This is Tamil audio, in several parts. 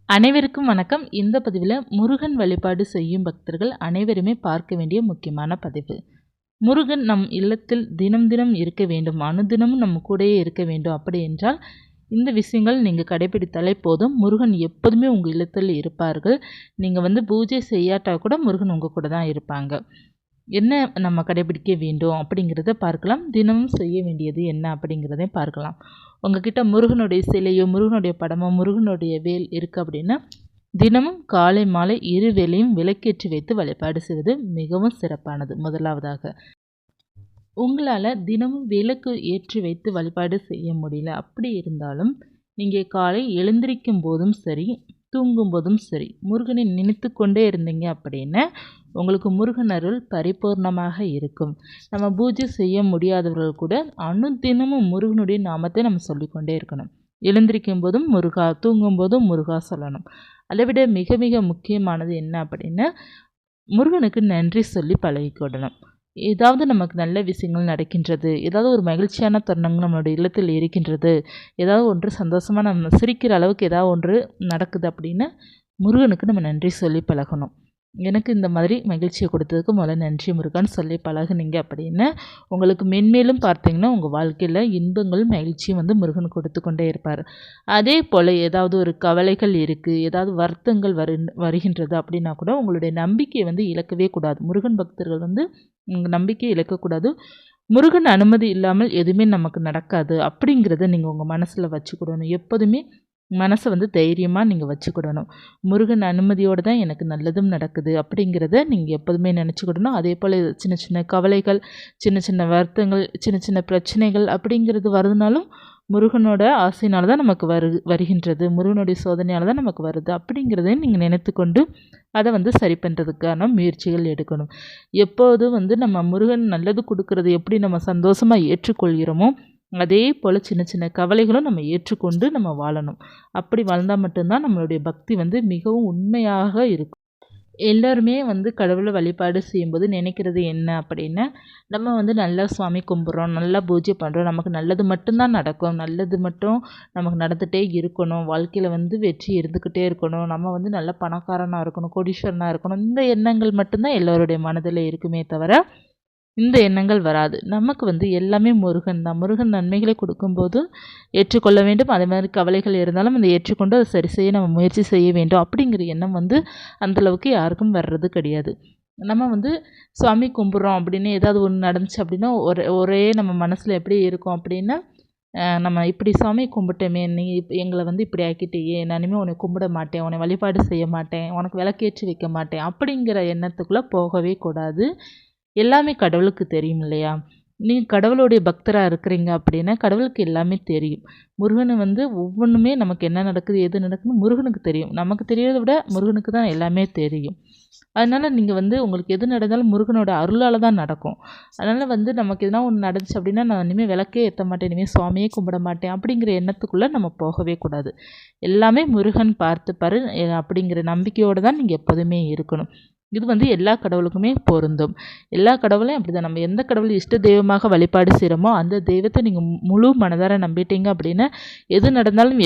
அனைவருக்கும் வணக்கம். இந்த பதிவில் முருகன் வழிபாடு செய்யும் பக்தர்கள் அனைவருமே பார்க்க வேண்டிய முக்கியமான பதிவு. முருகன் நம் இல்லத்தில் தினம் தினம் இருக்க வேண்டும், அனுதினமும் நம்ம கூடயே இருக்க வேண்டும். அப்படி என்றால் இந்த விஷயங்கள் நீங்கள் கடைபிடித்தாலே போதும். முருகன் எப்போதுமே உங்கள் இல்லத்தில் இருப்பார்கள். நீங்கள் பூஜை செய்யாட்டா கூட முருகன் உங்கள் கூட தான் இருப்பாங்க. என்ன நம்ம கடைபிடிக்க வேண்டும் அப்படிங்கிறத பார்க்கலாம். தினமும் செய்ய வேண்டியது என்ன அப்படிங்கிறதையும் பார்க்கலாம். உங்ககிட்ட முருகனுடைய சிலையோ, முருகனுடைய படமோ, முருகனுடைய வேல் இருக்குது அப்படின்னா, தினமும் காலை மாலை இரு வேளையும் விளக்கேற்றி வைத்து வழிபாடு செய்வது மிகவும் சிறப்பானது. முதலாவதாக, உங்களால் தினமும் விளக்கு ஏற்றி வைத்து வழிபாடு செய்ய முடியல அப்படி இருந்தாலும், நீங்கள் காலை எழுந்திரிக்கும் போதும் சரி, தூங்கும் போதும் சரி, முருகனை நினைத்து கொண்டே இருந்தீங்க அப்படின்னா உங்களுக்கு முருகன் அருள் பரிபூர்ணமாக இருக்கும். நம்ம பூஜை செய்ய முடியாதவர்கள் கூட அனுதினமும் முருகனுடைய நாமத்தை நம்ம சொல்லிக்கொண்டே இருக்கணும். எழுந்திரிக்கும் போதும் முருகா, தூங்கும் போதும் முருகா சொல்லணும். அதை விட மிக மிக முக்கியமானது என்ன அப்படின்னா, முருகனுக்கு நன்றி சொல்லி பழகிக்கொள்ளணும். ஏதாவது நமக்கு நல்ல விஷயங்கள் நடக்கின்றது, ஏதாவது ஒரு மகிழ்ச்சியான தருணங்கள் நம்மளுடைய இல்லத்தில் இருக்கின்றது, ஏதாவது ஒன்று சந்தோஷமாக நம்ம சிரிக்கிற அளவுக்கு ஏதாவது ஒன்று நடக்குது அப்படின்னா முருகனுக்கு நம்ம நன்றி சொல்லி பழகணும். எனக்கு இந்த மாதிரி மகிழ்ச்சியை கொடுத்ததுக்கு முதல்ல நன்றி முருகான்னு சொல்லி பழகுனீங்க அப்படின்னா உங்களுக்கு மென்மேலும் பார்த்தீங்கன்னா உங்கள் வாழ்க்கையில் இன்பங்களும் மகிழ்ச்சியும் முருகன் கொடுத்து கொண்டே இருப்பார். அதே போல் ஏதாவது ஒரு கவலைகள் இருக்குது, ஏதாவது வருத்தங்கள் வருகின்றது அப்படின்னா கூட உங்களுடைய நம்பிக்கையை இழக்கவே கூடாது. முருகன் பக்தர்கள் உங்கள் நம்பிக்கையை இழக்கக்கூடாது. முருகன் அனுமதி இல்லாமல் எதுவுமே நமக்கு நடக்காது அப்படிங்கிறத நீங்கள் உங்கள் மனசில் வச்சுக்கிடணும். எப்போதுமே மனசை தைரியமாக நீங்கள் வச்சுக்கிடணும். முருகன் அனுமதியோடு தான் எனக்கு நல்லதும் நடக்குது அப்படிங்கிறத நீங்கள் எப்போதுமே நினச்சிக்கிடணும். அதே போல் சின்ன சின்ன கவலைகள், சின்ன சின்ன வருத்தங்கள், சின்ன சின்ன பிரச்சனைகள் அப்படிங்கிறது வருதுனாலும் முருகனோட ஆசையினால தான் நமக்கு வருகின்றது, முருகனுடைய சோதனையால் தான் நமக்கு வருது அப்படிங்கிறதையும் நீங்கள் நினைத்து கொண்டு அதை சரி பண்ணுறதுக்கான முயற்சிகள் எடுக்கணும். எப்போதும் நம்ம முருகன் நல்லது கொடுக்கறது எப்படி நம்ம சந்தோஷமாக ஏற்றுக்கொள்கிறோமோ அதே போல் சின்ன சின்ன கவலைகளும் நம்ம ஏற்றுக்கொண்டு நம்ம வாழணும். அப்படி வாழ்ந்தால் மட்டும்தான் நம்மளுடைய பக்தி மிகவும் உண்மையாக இருக்கும். எல்லோருமே கடவுளை வழிபாடு செய்யும்போது நினைக்கிறது என்ன அப்படின்னா, நம்ம நல்லா சுவாமி கும்பிட்றோம், நல்லா பூஜை பண்ணுறோம், நமக்கு நல்லது மட்டும்தான் நடக்கும், நல்லது மட்டும் நமக்கு நடந்துகிட்டே இருக்கணும், வாழ்க்கையில் வெற்றி இருந்துக்கிட்டே இருக்கணும், நம்ம நல்ல பணக்காரனாக இருக்கணும், கோடீஸ்வரனாக இருக்கணும், இந்த எண்ணங்கள் மட்டும்தான் எல்லோருடைய மனதில் இருக்குமே தவிர இந்த எண்ணங்கள் வராது. நமக்கு எல்லாமே முருகன் தான். முருகன் நன்மைகளை கொடுக்கும்போது ஏற்றுக்கொள்ள வேண்டும். அதே மாதிரி கவலைகள் இருந்தாலும் அதை ஏற்றுக்கொண்டு அதை சரி செய்ய நம்ம முயற்சி செய்ய வேண்டும் அப்படிங்கிற எண்ணம் அந்தளவுக்கு யாருக்கும் வர்றது கிடையாது. நம்ம சுவாமி கும்பிட்றோம் அப்படின்னு ஏதாவது ஒன்று நடந்துச்சு அப்படின்னா ஒரே நம்ம மனசில் எப்படி இருக்கும் அப்படின்னா, நம்ம இப்படி சாமி கும்பிட்டோமே, நீ எங்களை இப்படி ஆக்கிட்டேயே, நான் இனிமேல் உன்னை கும்பிட மாட்டேன், உன்னை வழிபாடு செய்ய மாட்டேன், உனக்கு விளக்கேற்றி வைக்க மாட்டேன் அப்படிங்கிற எண்ணத்துக்குள்ளே போகவே கூடாது. எல்லாமே கடவுளுக்கு தெரியும் இல்லையா? நீங்கள் கடவுளுடைய பக்தராக இருக்கிறீங்க அப்படின்னா கடவுளுக்கு எல்லாமே தெரியும். முருகனை ஒவ்வொன்றுமே நமக்கு என்ன நடக்குது, எது நடக்குதுன்னு முருகனுக்கு தெரியும். நமக்கு தெரியறதை விட முருகனுக்கு தான் எல்லாமே தெரியும். அதனால் நீங்கள் உங்களுக்கு எது நடந்தாலும் முருகனோட அருளால் தான் நடக்கும். அதனால் நமக்கு எதுனா ஒன்று நடந்துச்சு அப்படின்னா, நான் இனிமேல் விளக்கே ஏற்ற மாட்டேன், இனிமேல் சுவாமியே கும்பிட மாட்டேன் அப்படிங்கிற எண்ணத்துக்குள்ளே நம்ம போகவே கூடாது. எல்லாமே முருகன் பார்த்துப்பாரு அப்படிங்கிற நம்பிக்கையோடு தான் நீங்கள் எப்போதுமே இருக்கணும். இது எல்லா கடவுளுக்குமே பொருந்தும். எல்லா கடவுளையும் அப்படி தான். நம்ம எந்த கடவுளை இஷ்ட தெய்வமாக வழிபாடு செய்கிறோமோ அந்த தெய்வத்தை நீங்கள் முழு மனதார நம்பிட்டீங்க அப்படின்னா எது நடந்தாலும்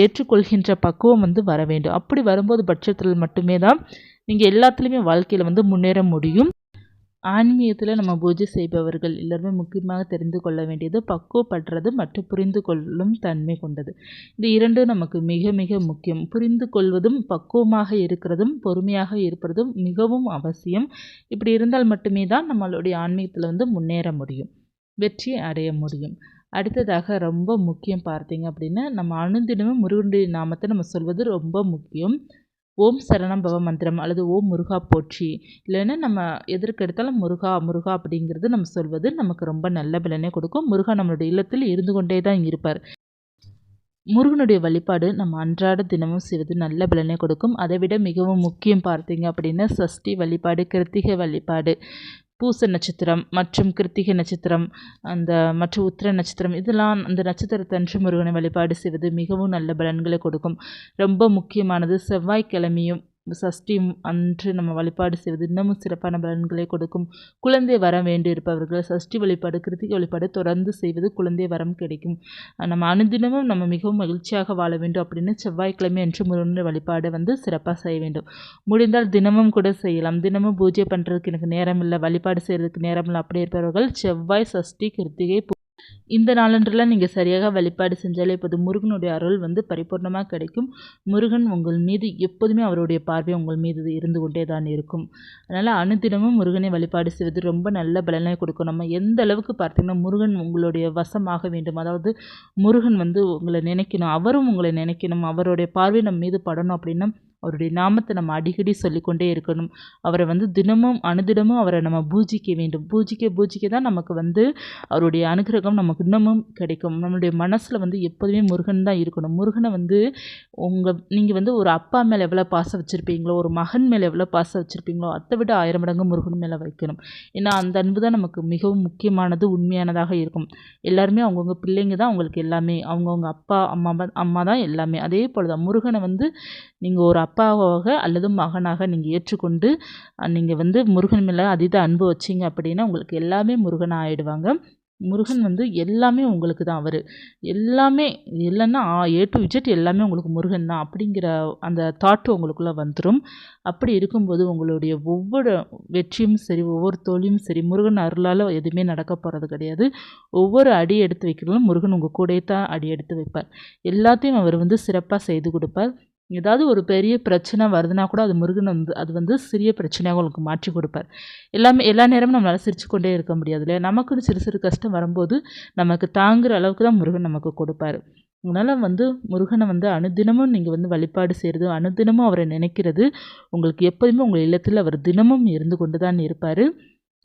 ஏற்றுக்கொள்கின்ற பக்குவம் வர வேண்டும். அப்படி வரும்போது பட்சத்தில் மட்டுமே தான் நீங்கள் எல்லாத்துலேயுமே வாழ்க்கையில் முன்னேற முடியும். ஆன்மீகத்தில் நம்ம பூஜை செய்பவர்கள் எல்லாருமே முக்கியமாக தெரிந்து கொள்ள வேண்டியது பக்குவப்படுறது மற்றும் புரிந்து கொள்ளும் தன்மை கொண்டது. இது இரண்டும் நமக்கு மிக மிக முக்கியம். புரிந்து கொள்வதும் பக்குவமாக இருக்கிறதும் பொறுமையாக இருப்பதும் மிகவும் அவசியம். இப்படி இருந்தால் மட்டுமே தான் நம்மளுடைய ஆன்மீகத்தில் முன்னேற முடியும், வெற்றி அடைய முடியும். அடுத்ததாக ரொம்ப முக்கியம் பார்த்தீங்க அப்படின்னா, நம்ம அனுதினமும் முருகனுடைய நாமத்தை நம்ம சொல்வது ரொம்ப முக்கியம். ஓம் சரணம் பவ மந்திரம் அல்லது ஓம் முருகா போற்றி, இல்லைன்னா நம்ம எதற்கு எடுத்தாலும் முருகா முருகா அப்படிங்கிறது நம்ம சொல்வது நமக்கு ரொம்ப நல்ல பலனை கொடுக்கும். முருகா நம்மளுடைய இல்லத்தில் இருந்து கொண்டே தான் இருப்பார். முருகனுடைய வழிபாடு நம்ம அன்றாட தினமும் செய்வது நல்ல பலனை கொடுக்கும். அதை விட மிகவும் முக்கியம் பார்த்தீங்க அப்படின்னா சஷ்டி வழிபாடு, கிருத்திகை வழிபாடு, பூச நட்சத்திரம் மற்றும் கிருத்திகை நட்சத்திரம், மற்றும் உத்திர நட்சத்திரம், இதெல்லாம் அந்த நட்சத்திரத்தன்று முருகனை வழிபாடு செய்வது மிகவும் நல்ல பலன்களை கொடுக்கும். ரொம்ப முக்கியமானது செவ்வாய்க்கிழமையும் சஷ்டி அன்று நம்ம வழிபாடு செய்வது இன்னமும் சிறப்பான பலன்களை கொடுக்கும். குழந்தை வரம் வேண்டி இருப்பவர்கள் சஷ்டி வழிபாடு, கிருத்திகை வழிபாடு தொடர்ந்து செய்வது குழந்தை வரம் கிடைக்கும். நம்ம அனுதினமும் நம்ம மிகவும் மகிழ்ச்சியாக வாழ வேண்டும் அப்படின்னு செவ்வாய்க்கிழமை அன்று முருகன் வழிபாடு வந்து சிறப்பாக செய்ய வேண்டும். முடிந்தால் தினமும் கூட செய்யலாம். தினமும் பூஜை பண்ணுறதுக்கு எனக்கு நேரம் இல்லை, வழிபாடு செய்கிறதுக்கு நேரம் இல்லை அப்படி இருப்பவர்கள் செவ்வாய், சஷ்டி, கிருத்திகை இந்த நாளன்றெல்லாம் நீங்கள் சரியாக வழிபாடு செஞ்சாலே போதும். முருகனுடைய அருள் வந்து பரிபூர்ணமாக கிடைக்கும். முருகன் உங்கள் மீது எப்போதுமே அவருடைய பார்வை உங்கள் மீது இருந்து கொண்டே தான் இருக்கும். அதனால் அனுதினமும் முருகனை வழிபாடு செய்வது ரொம்ப நல்ல பலனை கொடுக்கும். நம்ம எந்த அளவுக்கு பார்த்திங்கன்னா முருகன் உங்களுடைய வசமாக வேண்டும், அதாவது முருகன் வந்து உங்களை நினைக்கணும், அவரும் உங்களை நினைக்கணும், அவருடைய பார்வை நம்ம மீது படணும் அப்படின்னா அவருடைய நாமத்தை நம்ம அடிக்கடி சொல்லிக்கொண்டே இருக்கணும். அவரை வந்து தினமும் அனுதினமும் அவரை நம்ம பூஜிக்க வேண்டும். பூஜிக்க தான் நமக்கு வந்து அவருடைய அனுகிரகம் நமக்கு இன்னமும் கிடைக்கும். நம்மளுடைய மனசில் வந்து எப்போதுமே முருகன் தான் இருக்கணும். முருகனை வந்து நீங்கள் வந்து ஒரு அப்பா மேலே எவ்வளோ பாசம் வச்சுருப்பீங்களோ, ஒரு மகன் மேலே எவ்வளோ பாசம் வச்சுருப்பீங்களோ அதை விட 1000 மடங்கு முருகன் மேலே வைக்கணும். ஏன்னா அந்த அன்பு தான் நமக்கு மிகவும் முக்கியமானது, உண்மையானதாக இருக்கும். எல்லாருமே அவங்கவுங்க பிள்ளைங்க தான் அவங்களுக்கு எல்லாமே, அவங்கவுங்க அப்பா அம்மா தான் எல்லாமே. அதே போல் தான் முருகனை வந்து நீங்கள் ஒரு அப்பாவாக அல்லது மகனாக நீங்கள் ஏற்றுக்கொண்டு நீங்கள் வந்து முருகன் மேலே அதீத அன்பு வச்சிங்க அப்படின்னா உங்களுக்கு எல்லாமே முருகனாக ஆகிடுவாங்க. முருகன் வந்து எல்லாமே உங்களுக்கு தான். அவர் எல்லாமே இல்லைன்னா A to Z எல்லாமே உங்களுக்கு முருகன் தான் அப்படிங்கிற அந்த தாட்டு உங்களுக்குள்ளே வந்துடும். அப்படி இருக்கும்போது உங்களுடைய ஒவ்வொரு வெற்றியும் சரி, ஒவ்வொரு தோல்வியும் சரி, முருகன் அருளால் எதுவுமே நடக்க போகிறது கிடையாது. ஒவ்வொரு அடி எடுத்து வைக்கிறதும் முருகன் உங்கள் கூடயே தான் அடி எடுத்து வைப்பார். எல்லாத்தையும் அவர் வந்து சிறப்பாக செய்து கொடுப்பார். ஏதாவது ஒரு பெரிய பிரச்சனை வருதுன்னா கூட அது முருகன் வந்து அது வந்து சிறிய பிரச்சனையாக உங்களுக்கு மாற்றி கொடுப்பார். எல்லா நேரமும் நம்மளால் சிரிச்சு கொண்டே இருக்க முடியாது இல்லையா? நமக்குன்னு சிறு கஷ்டம் வரும்போது நமக்கு தாங்குகிற அளவுக்கு தான் முருகன் நமக்கு கொடுப்பார். அதனால் வந்து முருகனை வந்து அனுதினமும் நீங்கள் வந்து வழிபாடு செய்கிறது, அனுதினமும் அவரை நினைக்கிறது உங்களுக்கு எப்போதுமே உங்கள் இல்லத்தில் அவர் தினமும் இருந்து கொண்டு தான் இருப்பார்.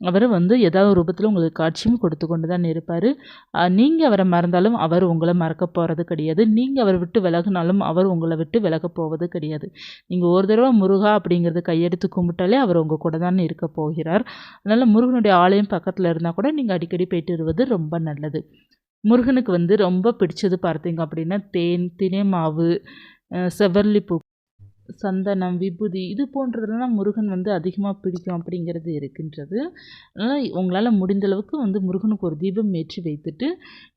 அவர் வந்து ஏதாவது ஒரு ரூபத்தில் உங்களுக்கு காட்சியும் கொடுத்து கொண்டு தான் இருப்பார். நீங்கள் அவரை மறந்தாலும் அவர் உங்களை மறக்க போகிறது கிடையாது. நீங்கள் அவரை விட்டு விலகினாலும் அவர் உங்களை விட்டு விலக போவது கிடையாது. நீங்கள் ஒரு தடவை முருகா அப்படிங்கிறது கையெடுத்து கும்பிட்டாலே அவர் உங்கள் கூட தான் இருக்க போகிறார். அதனால் முருகனுடைய ஆலயம் பக்கத்தில் இருந்தால் கூட நீங்கள் அடிக்கடி போயிட்டு வருவது ரொம்ப நல்லது. முருகனுக்கு வந்து ரொம்ப பிடிச்சது பார்த்தீங்க அப்படின்னா தேன், தினை மாவு, செவ்வரளிப்பூ, சந்தனம், விபூதி இது போன்றதெல்லாம் முருகன் வந்து அதிகமாக பிடிக்கும் அப்படிங்கிறது இருக்கின்றது. அதனால் உங்களால் முடிந்தளவுக்கு வந்து முருகனுக்கு ஒரு தீபம் ஏற்றி வைத்துட்டு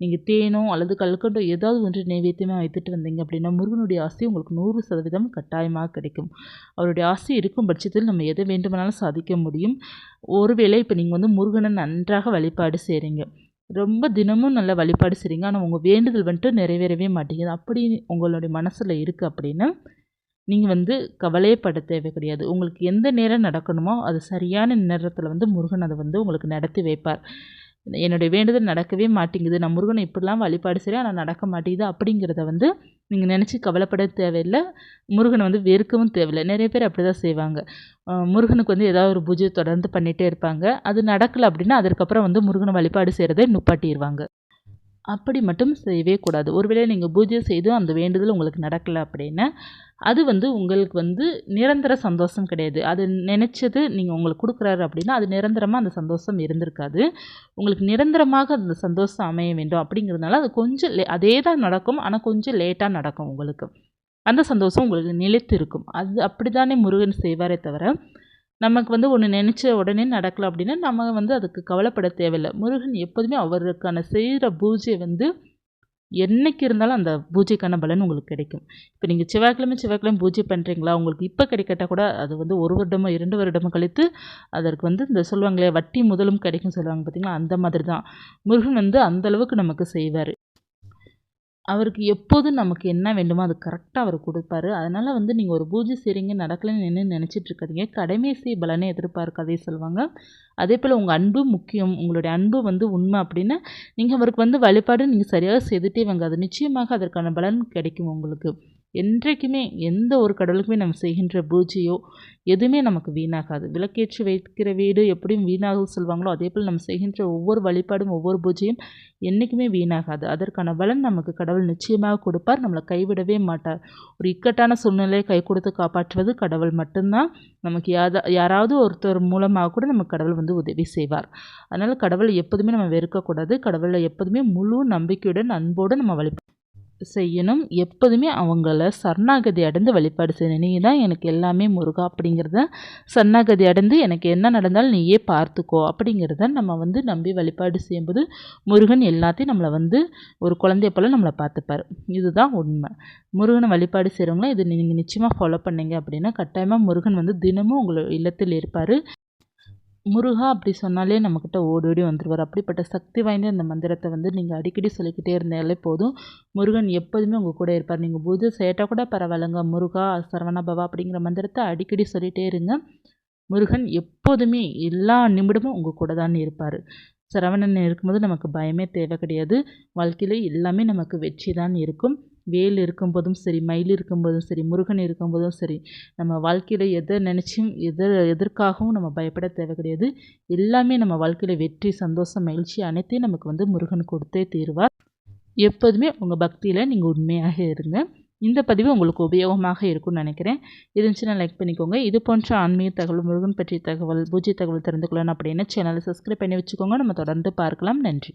நீங்கள் தேனோ அல்லது கல்கண்டோ ஏதாவது ஒன்று நைவேத்தியமாக வைத்துட்டு வந்தீங்க அப்படின்னா முருகனுடைய ஆசை உங்களுக்கு 100% கட்டாயமாக கிடைக்கும். அவருடைய ஆசை இருக்கும் பட்சத்தில் நம்ம எதை வேண்டுமானாலும் சாதிக்க முடியும். ஒருவேளை இப்போ நீங்கள் வந்து முருகனை நன்றாக வழிபாடு செய்கிறீங்க, ரொம்ப தினமும் நல்லா வழிபாடு செய்கிறீங்க, ஆனால் உங்கள் வேண்டுதல் வந்துட்டு நிறைவேறவே மாட்டேங்குது அப்படி உங்களுடைய மனசில் இருக்குது அப்படின்னா நீங்கள் வந்து கவலையே பட தேவை கிடையாது. உங்களுக்கு எந்த நேரம் நடக்கணுமோ அது சரியான நேரத்தில் வந்து முருகன் அதை வந்து உங்களுக்கு நடத்தி வைப்பார். என்னுடைய வேண்டுதல் நடக்கவே மாட்டேங்குது, நான் முருகனை இப்படிலாம் வழிபாடு செய்கிறேன் ஆனால் நடக்க மாட்டேங்குது அப்படிங்கிறத வந்து நீங்கள் நினச்சி கவலைப்பட தேவையில்லை. முருகனை வந்து வெறுக்கவும் தேவையில்லை. நிறைய பேர் அப்படி தான் செய்வாங்க. முருகனுக்கு வந்து ஏதாவது ஒரு பூஜை தொடர்ந்து பண்ணிகிட்டே இருப்பாங்க. அது நடக்கலை அப்படின்னா அதற்கப்புறம் வந்து முருகனை வழிபாடு செய்கிறதை நிப்பாட்டிடுவாங்க. அப்படி மட்டும் செய்யவே கூடாது. ஒருவேளை நீங்கள் பூஜை செய்தும் அந்த வேண்டுதல் உங்களுக்கு நடக்கலை அப்படின்னா அது வந்து உங்களுக்கு வந்து நிரந்தர சந்தோஷம் கிடையாது. அது நினச்சது நீங்கள் உங்களுக்கு கொடுக்குறாரு அப்படின்னா அது நிரந்தரமாக அந்த சந்தோஷம் இருந்திருக்காது. உங்களுக்கு நிரந்தரமாக அந்த சந்தோஷம் அமைய வேண்டும் அப்படிங்கிறதுனால அது கொஞ்சம் அதே தான் நடக்கும், ஆனால் கொஞ்சம் லேட்டாக நடக்கும். உங்களுக்கு அந்த சந்தோஷம் உங்களுக்கு நிலைத்து இருக்கும். அது அப்படி தானே முருகன் செய்வாரே தவிர நமக்கு வந்து ஒன்று நினச்ச உடனே நடக்கலை அப்படின்னா நம்ம வந்து அதுக்கு கவலைப்பட தேவையில்லை. முருகன் எப்போதுமே அவருக்கான செய்கிற பூஜை வந்து என்றைக்கு இருந்தாலும் அந்த பூஜைக்கான பலன் உங்களுக்கு கிடைக்கும். இப்போ நீங்கள் செவ்வாய்க்கிழமை பூஜை பண்ணுறீங்களா, உங்களுக்கு இப்போ கிடைக்கட்டால் கூட அது வந்து 1 வருடமோ 2 வருடமோ கழித்து அதற்கு வந்து இந்த சொல்லுவாங்களே வட்டி முதலும் கிடைக்கும் சொல்லுவாங்க பார்த்தீங்களா, அந்த மாதிரி தான் முருகன் வந்து அந்தளவுக்கு நமக்கு செய்வார். அவருக்கு எப்போதும் நமக்கு என்ன வேண்டுமோ அது கரெக்டாக அவர் கொடுப்பாரு. அதனால் வந்து நீங்கள் ஒரு பூஜை செய்கிறீங்க நடக்கலைன்னு நினச்சிட்டு இருக்காதீங்க. கடமை செய் பலனை எதிர்பார்க்காதே சொல்லுவாங்க. அதே போல் உங்கள் அன்பு முக்கியம். உங்களுடைய அன்பு வந்து உண்மை அப்படின்னா நீங்கள் அவருக்கு வந்து வழிபாடு நீங்கள் சரியாக செய்துட்டே வாங்க, அது நிச்சயமாக அதற்கான பலன் கிடைக்கும் உங்களுக்கு. என்றைக்குமே எந்த ஒரு கடவுளுக்குமே நம்ம செய்கின்ற பூஜையோ எதுவுமே நமக்கு வீணாகாது. விளக்கேற்றி வைக்கிற வீடு எப்படியும் வீணாகும் சொல்லுவாங்களோ அதே போல் நம்ம செய்கின்ற ஒவ்வொரு வழிபாடும் ஒவ்வொரு பூஜையும் என்றைக்குமே வீணாகாது. அதற்கான பலன் நமக்கு கடவுள் நிச்சயமாக கொடுப்பார். நம்மளை கைவிடவே மாட்டார். ஒரு இக்கட்டான சூழ்நிலையை கை கொடுத்து காப்பாற்றுவது கடவுள் மட்டும்தான். நமக்கு யாராவது ஒருத்தர் மூலமாக கூட நமக்கு கடவுள் வந்து உதவி செய்வார். அதனால் கடவுளை எப்போதுமே நம்ம வெறுக்கக்கூடாது. கடவுளை எப்போதுமே முழு நம்பிக்கையுடன் அன்போடு நம்ம வழிபடணும். செய்யணும். எப்போதுமே அவங்கள சரணாகதி அடைந்து வழிபாடு செய்யணும். நீ தான் எனக்கு எல்லாமே முருகா அப்படிங்கிறத சரணாகதி அடைந்து எனக்கு என்ன நடந்தாலும் நீயே பார்த்துக்கோ அப்படிங்கிறத நம்ம வந்து நம்பி வழிபாடு செய்யும்போது முருகன் எல்லாத்தையும் நம்மளை வந்து ஒரு குழந்தைய போல் நம்மளை பார்த்துப்பார். இதுதான் உண்மை. முருகனை வழிபாடு செய்கிறவங்கள இது நீங்கள் நிச்சயமாக ஃபாலோ பண்ணீங்க அப்படின்னா கட்டாயமாக முருகன் வந்து தினமும் உங்கள் இல்லத்தில் இருப்பார். முருகா அப்படி சொன்னாலே நம்மக்கிட்ட ஓடி ஓடி வந்துடுவார். அப்படிப்பட்ட சக்தி வாய்ந்த இந்த மந்திரத்தை வந்து நீங்கள் அடிக்கடி சொல்லிக்கிட்டே இருந்தாலே போதும். முருகன் எப்போதுமே உங்கள் கூட இருப்பார். நீங்கள் பூஜை செய்யட்டால் கூட பரவாயில்லைங்க. முருகா சரவணபவா அப்படிங்கிற மந்திரத்தை அடிக்கடி சொல்லிகிட்டே இருங்க. முருகன் எப்போதுமே எல்லா நிமிடமும் உங்கள் கூட தான் இருப்பார். சரவணன் இருக்கும்போது நமக்கு பயமே தேவை கிடையாது. வாழ்க்கையில் எல்லாமே நமக்கு வெற்றி தான் இருக்கும். வேல் இருக்கும்போதும் சரி, மயில் இருக்கும்போதும் சரி, முருகன் இருக்கும்போதும் சரி, நம்ம வாழ்க்கையில் எதை நினச்சும் எதற்காகவும் நம்ம பயப்பட தேவை கிடையாது. எல்லாமே நம்ம வாழ்க்கையில் வெற்றி, சந்தோஷம், மகிழ்ச்சி அனைத்தையும் நமக்கு வந்து முருகன் கொடுத்தே தீருவார். எப்போதுமே உங்கள் பக்தியில் நீங்கள் உண்மையாக இருங்க. இந்த பதிவு உங்களுக்கு உபயோகமாக இருக்கும்னு நினைக்கிறேன். இருந்துச்சுன்னா லைக் பண்ணிக்கோங்க. இது போன்ற ஆன்மீக தகவல், முருகன் பற்றிய தகவல், பூஜை தகவல் தெரிந்து கொள்ளணும் அப்படின்னா சேனலை சப்ஸ்கிரைப் பண்ணி வச்சுக்கோங்க. நம்ம தொடர்ந்து பார்க்கலாம். நன்றி.